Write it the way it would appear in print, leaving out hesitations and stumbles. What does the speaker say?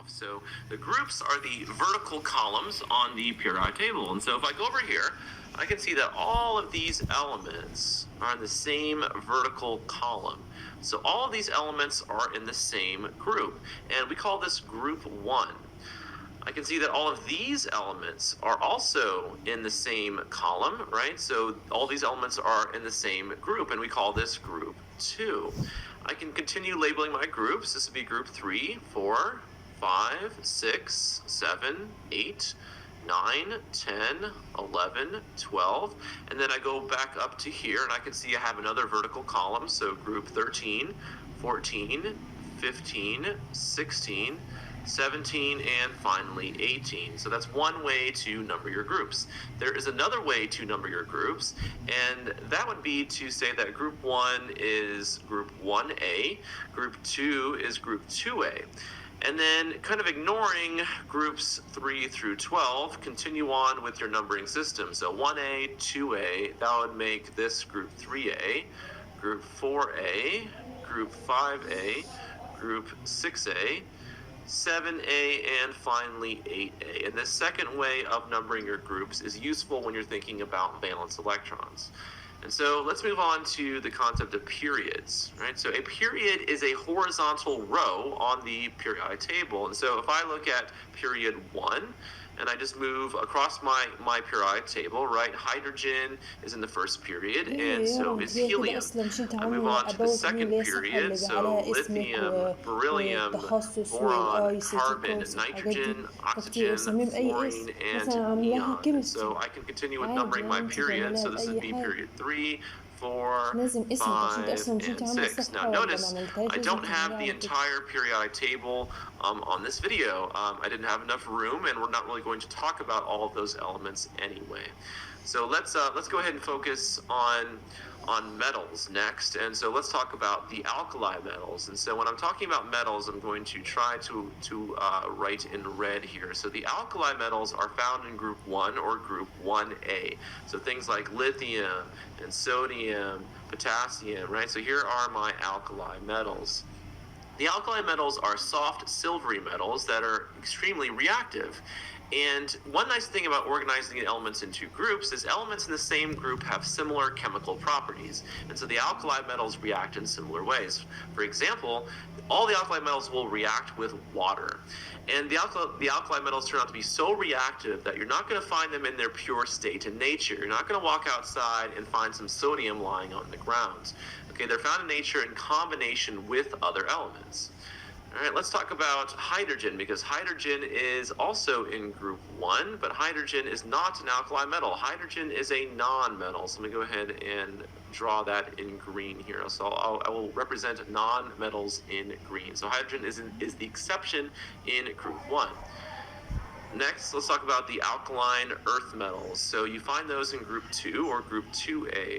off. So the groups are the vertical columns on the periodic table. And so if I go over here, I can see that all of these elements are in the same vertical column. So all of these elements are in the same group, and we call this group 1. I can see that all of these elements are also in the same column, right? So all these elements are in the same group, and we call this group 2. I can continue labeling my groups. This would be group 3, 4, 5, 6, 7, 8, 9, 10, 11, 12, and then I go back up to here, and I can see I have another vertical column, so group 13, 14, 15, 16, 17, and finally 18. So that's one way to number your groups. There is another way to number your groups, and that would be to say that group 1 is group 1A, group 2 is group 2A. And then kind of ignoring groups 3 through 12, continue on with your numbering system. So 1A, 2A, that would make this group 3A, group 4A, group 5A, group 6A, 7A, and finally 8A. And the second way of numbering your groups is useful when you're thinking about valence electrons. And so let's move on to the concept of periods, right? So a period is a horizontal row on the periodic table. And so if I look at period 1, and I just move across my periodic table, right? Hydrogen is in the first period, and so is helium. I move on to the second period, so lithium, beryllium, boron, carbon, nitrogen, oxygen, fluorine, and neon. So I can continue with numbering my periods. So this would be period 3, 4, 5, and 6. Now notice, I don't have the entire periodic table on this video. I didn't have enough room, and we're not really going to talk about all of those elements anyway. So let's go ahead and focus on metals next. And so let's talk about the alkali metals. And so when I'm talking about metals, I'm going to try to write in red here. So the alkali metals are found in group 1 or group 1A. So things like lithium and sodium, potassium, right? So here are my alkali metals. The alkali metals are soft silvery metals that are extremely reactive. And one nice thing about organizing the elements into groups is elements in the same group have similar chemical properties. And so the alkali metals react in similar ways. For example, all the alkali metals will react with water. And the alkali metals turn out to be so reactive that you're not going to find them in their pure state in nature. You're not going to walk outside and find some sodium lying on the ground. Okay, they're found in nature in combination with other elements. All right, let's talk about hydrogen, because hydrogen is also in group 1, but hydrogen is not an alkali metal. Hydrogen is a non-metal. So let me go ahead and draw that in green here. So I will represent non-metals in green. So hydrogen is the exception in group 1. Next, let's talk about the alkaline earth metals. So you find those in group 2 or group 2A.